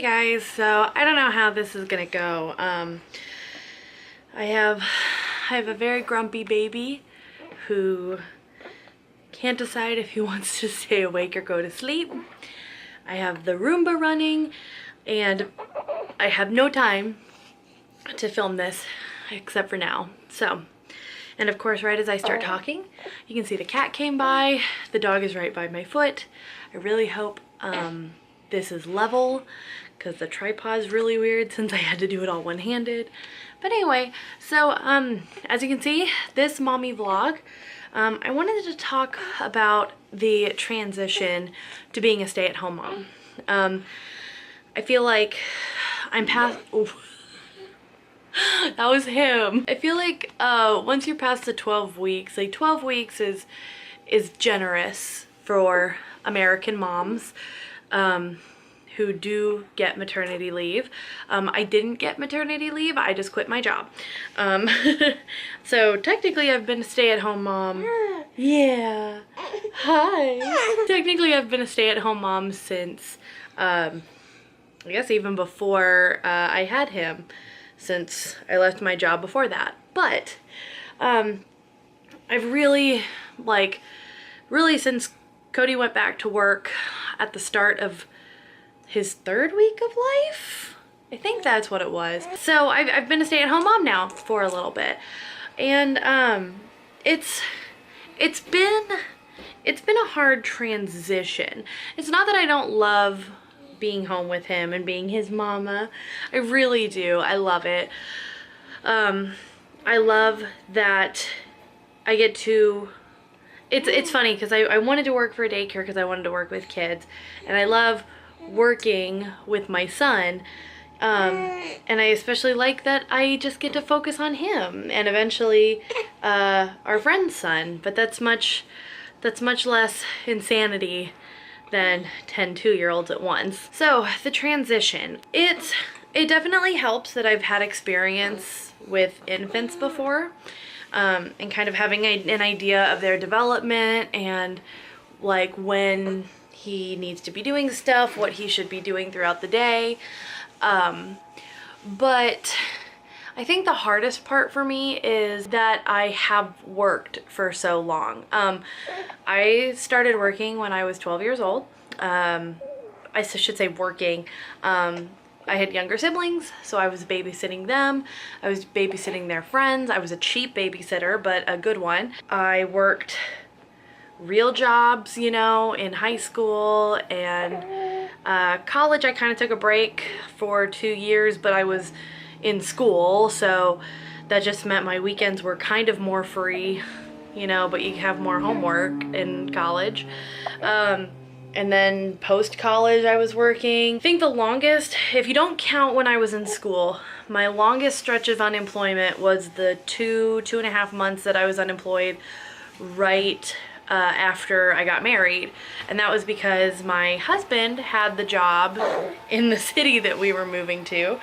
guys, so I don't know how this is gonna go. I have a very grumpy baby who can't decide if he wants to stay awake or go to sleep. I have the Roomba running and I have no time to film this except for now. So, and of course right as I start talking, you can see the cat came by. The dog is right by my foot. I really hope this is level because the tripod's really weird since I had to do it all one-handed. But anyway, so as you can see, this mommy vlog, I wanted to talk about the transition to being a stay-at-home mom. I feel like I'm past... Ooh. That was him. I feel like once you're past the 12 weeks, like 12 weeks is generous for American moms who do get maternity leave. I didn't get maternity leave, I just quit my job. So technically I've been a stay-at-home mom. Yeah. Hi. Technically I've been a stay-at-home mom since, I guess even before I had him, since I left my job before that. But I've really since Cody went back to work at the start of his 3rd week of life, I think that's what it was. So I've been a stay-at-home mom now for a little bit, and it's been a hard transition. It's not that I don't love being home with him and being his mama. I really do. I love it. I love that I get to... It's funny because I wanted to work for a daycare because I wanted to work with kids, and I love working with my son, and I especially like that I just get to focus on him and eventually our friend's son, but that's much less insanity than 10 2-year-olds at once. So the transition, it definitely helps that I've had experience with infants before, and kind of having an idea of their development and like when he needs to be doing stuff, what he should be doing throughout the day. But I think the hardest part for me is that I have worked for so long. I started working when I was 12 years old. I should say working. I had younger siblings, so I was babysitting them. I was babysitting their friends. I was a cheap babysitter, but a good one. I worked real jobs, you know, in high school and college. I kind of took a break for 2 years, but I was in school, so that just meant my weekends were kind of more free, you know, but you have more homework in college. And then post-college I was working. I think the longest, if you don't count when I was in school, my longest stretch of unemployment was the 2.5 months that I was unemployed right after I got married. And that was because my husband had the job in the city that we were moving to,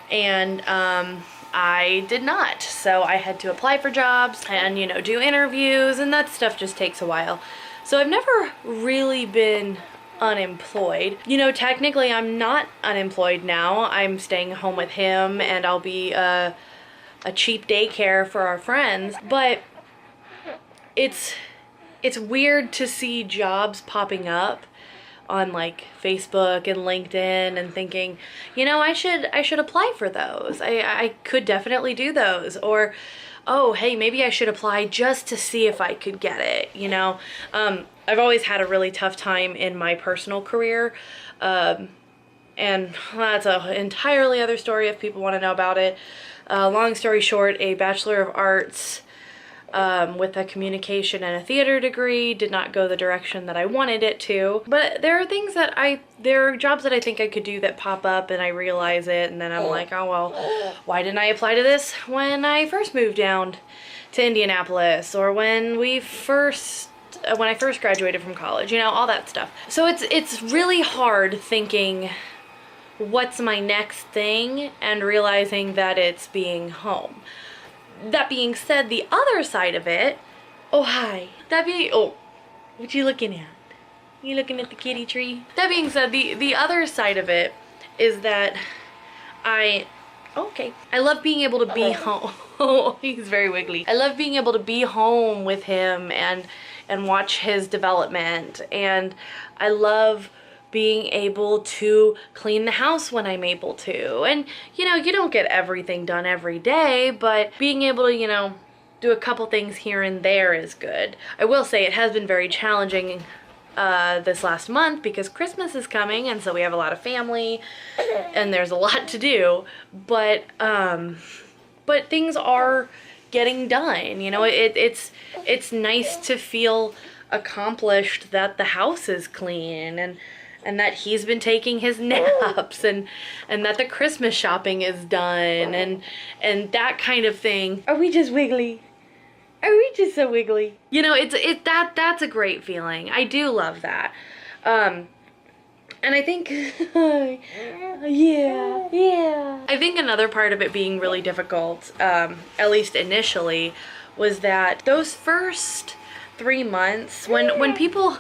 and I did not. So I had to apply for jobs and, you know, do interviews, and that stuff just takes a while. So I've never really been unemployed. You know, technically I'm not unemployed now. I'm staying home with him, and I'll be a cheap daycare for our friends. But it's weird to see jobs popping up on like Facebook and LinkedIn and thinking, you know, I should apply for those. I could definitely do those. Or, oh, hey, maybe I should apply just to see if I could get it, you know? I've always had a really tough time in my personal career, and that's an entirely other story if people want to know about it. Long story short, a Bachelor of Arts with a communication and a theater degree did not go the direction that I wanted it to. But there are things that there are jobs that I think I could do that pop up and I realize it, and then I'm like, oh well, why didn't I apply to this when I first moved down to Indianapolis, or when I first graduated from college, you know, all that stuff. So it's really hard thinking what's my next thing and realizing that it's being home. That being said, the other side of it, oh hi, oh, what you looking at? You looking at the kitty tree? That being said, the other side of it is that I love being able to be home. He's very wiggly. I love being able to be home with him and watch his development, and I love being able to clean the house when I'm able to. And you know, you don't get everything done every day, but being able to, you know, do a couple things here and there is good. I will say it has been very challenging this last month because Christmas is coming, and so we have a lot of family and there's a lot to do, but things are getting done. You know, it's nice to feel accomplished that the house is clean and that he's been taking his naps and that the Christmas shopping is done and that kind of thing. Are we just wiggly? Are we just so wiggly? You know, that's a great feeling. I do love that. And I think, yeah. I think another part of it being really difficult, at least initially, was that those first 3 months, when people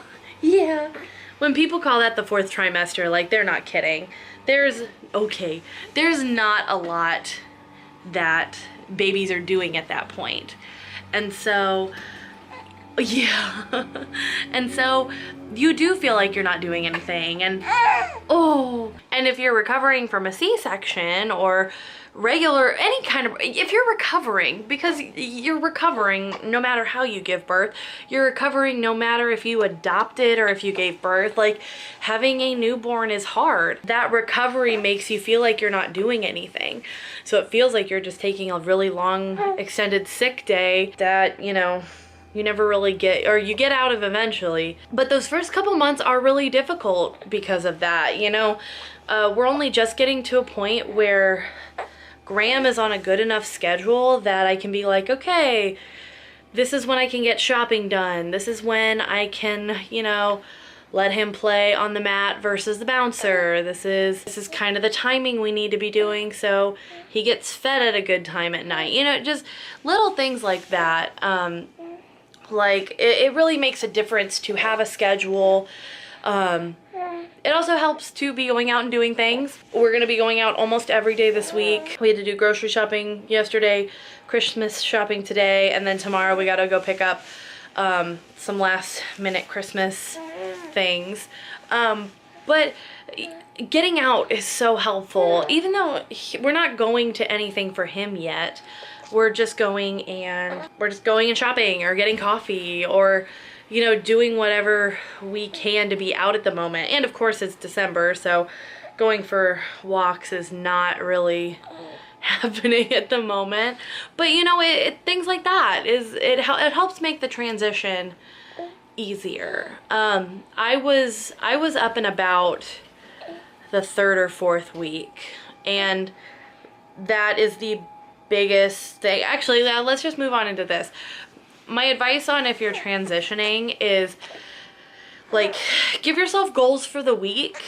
call that the fourth trimester, like, they're not kidding. There's not a lot that babies are doing at that point. And so, yeah. And so you do feel like you're not doing anything. And if you're recovering from a C-section or regular, any kind of, if you're recovering, because you're recovering no matter how you give birth, you're recovering no matter if you adopted or if you gave birth, like, having a newborn is hard. That recovery makes you feel like you're not doing anything. So it feels like you're just taking a really long extended sick day that, you know, you never really get, or you get out of eventually. But those first couple months are really difficult because of that. You know, we're only just getting to a point where Graham is on a good enough schedule that I can be like, okay, this is when I can get shopping done. This is when I can, you know, let him play on the mat versus the bouncer. This is kind of the timing we need to be doing so he gets fed at a good time at night. You know, just little things like that. Like, it really makes a difference to have a schedule. It also helps to be going out and doing things. We're gonna be going out almost every day this week. We had to do grocery shopping yesterday, Christmas shopping today, and then tomorrow we gotta go pick up some last minute Christmas things. But getting out is so helpful. Even though we're not going to anything for him yet, we're just going and shopping or getting coffee or, you know, doing whatever we can to be out at the moment. And of course it's December, so going for walks is not really happening at the moment. But you know, things like that it helps make the transition easier. I was up and about the 3rd or 4th week, and that is the biggest thing. Actually, let's just move on into this. My advice on if you're transitioning is, like, give yourself goals for the week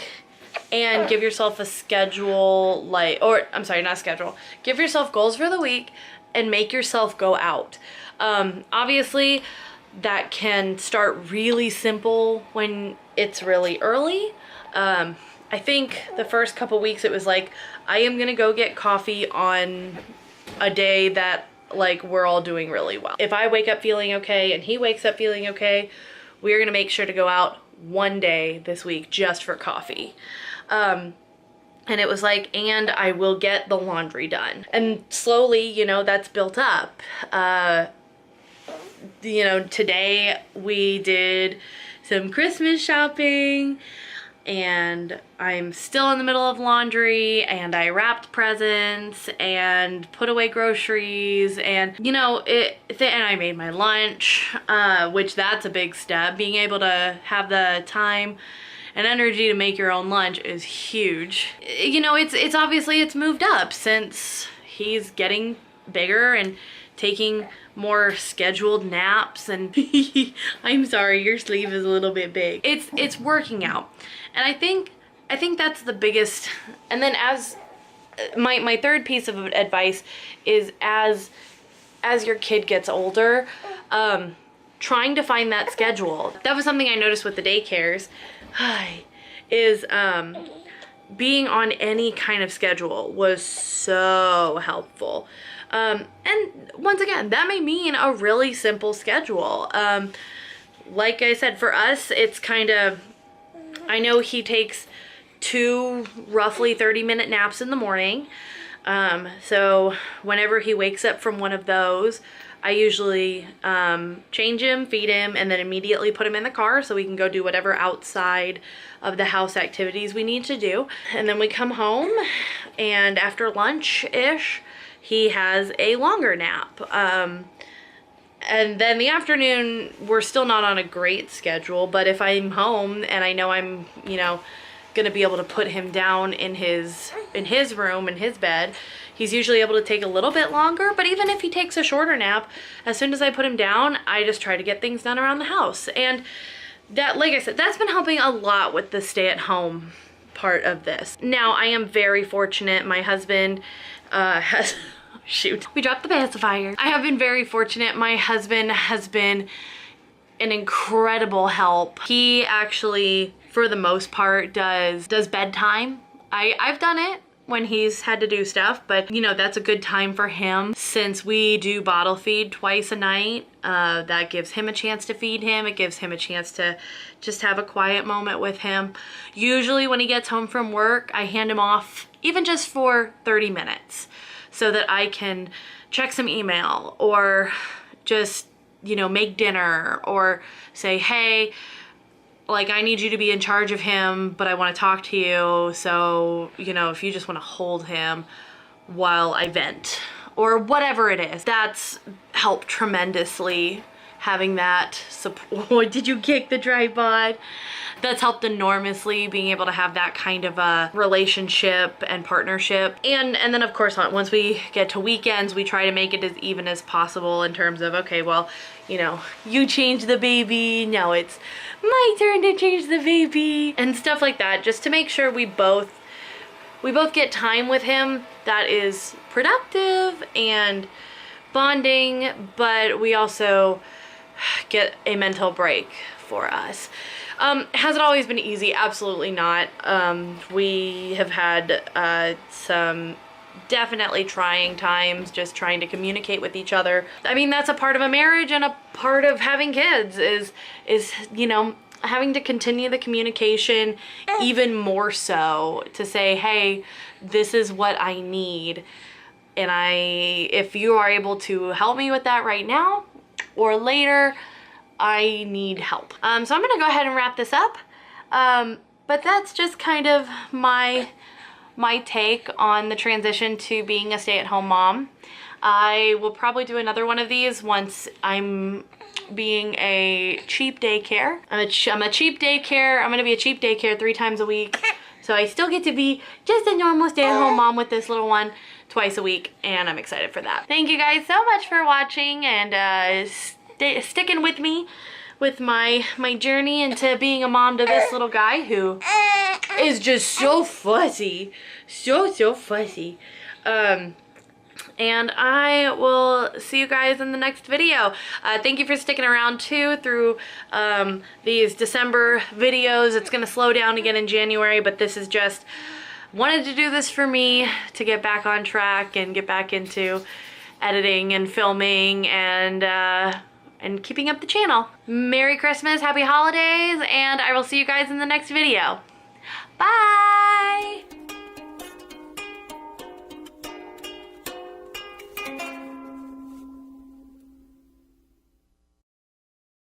and give yourself a schedule, like, or I'm sorry, not schedule. Give yourself goals for the week and make yourself go out. Obviously, that can start really simple when it's really early. I think the first couple weeks it was like, I am gonna go get coffee on a day that, like, we're all doing really well. If I wake up feeling okay and he wakes up feeling okay, we're gonna make sure to go out one day this week just for coffee. And it was like, and I will get the laundry done. And slowly, you know, that's built up. You know, today we did some Christmas shopping, and I'm still in the middle of laundry, and I wrapped presents and put away groceries, and you know, and I made my lunch, which that's a big step. Being able to have the time and energy to make your own lunch is huge. You know, it's obviously it's moved up since he's getting bigger and taking more scheduled naps, and I'm sorry, your sleeve is a little bit big. It's working out. And I think that's the biggest. And then as my third piece of advice is, as your kid gets older, trying to find that schedule. That was something I noticed with the daycares, is being on any kind of schedule was so helpful. And once again, that may mean a really simple schedule. Like I said, for us, it's kind of, I know he takes 2 roughly 30-minute naps in the morning. So whenever he wakes up from one of those, I usually change him, feed him, and then immediately put him in the car so we can go do whatever outside of the house activities we need to do. And then we come home, and after lunch-ish, he has a longer nap. And then the afternoon, we're still not on a great schedule, but if I'm home and I know I'm, you know, gonna be able to put him down in his room, in his bed, he's usually able to take a little bit longer. But even if he takes a shorter nap, as soon as I put him down, I just try to get things done around the house. And that, like I said, that's been helping a lot with the stay-at-home part of this. Now, I am very fortunate. My husband has... Shoot, we dropped the pacifier. I have been very fortunate. My husband has been an incredible help. He actually, for the most part, does bedtime. I've done it when he's had to do stuff, but you know, that's a good time for him. Since we do bottle feed twice a night, that gives him a chance to feed him. It gives him a chance to just have a quiet moment with him. Usually when he gets home from work, I hand him off even just for 30 minutes. So that I can check some email or just, you know, make dinner or say, hey, like, I need you to be in charge of him, but I want to talk to you. So, you know, if you just want to hold him while I vent or whatever it is, that's helped tremendously. Having that support. Did you kick the tripod? That's helped enormously, being able to have that kind of a relationship and partnership. And then of course, once we get to weekends, we try to make it as even as possible in terms of, okay, well, you know, you change the baby, now it's my turn to change the baby, and stuff like that, just to make sure we both get time with him that is productive and bonding, but we also get a mental break for us. Has it always been easy? Absolutely not. We have had some definitely trying times just trying to communicate with each other. I mean, that's a part of a marriage and a part of having kids is you know, having to continue the communication even more so to say, hey, this is what I need. And if you are able to help me with that right now, or later, I need help. So I'm gonna go ahead and wrap this up. But that's just kind of my take on the transition to being a stay-at-home mom. I will probably do another one of these once I'm being a cheap daycare. I'm a cheap daycare. I'm gonna be a cheap daycare 3 times a week. So I still get to be just a normal stay-at-home mom with this little one twice a week, and I'm excited for that. Thank you guys so much for watching and sticking with me with my journey into being a mom to this little guy who is just so fussy. So fussy. And I will see you guys in the next video. Thank you for sticking around too through these December videos. It's gonna slow down again in January, but this is just, wanted to do this for me to get back on track and get back into editing and filming and keeping up the channel. Merry Christmas, Happy Holidays, and I will see you guys in the next video. Bye!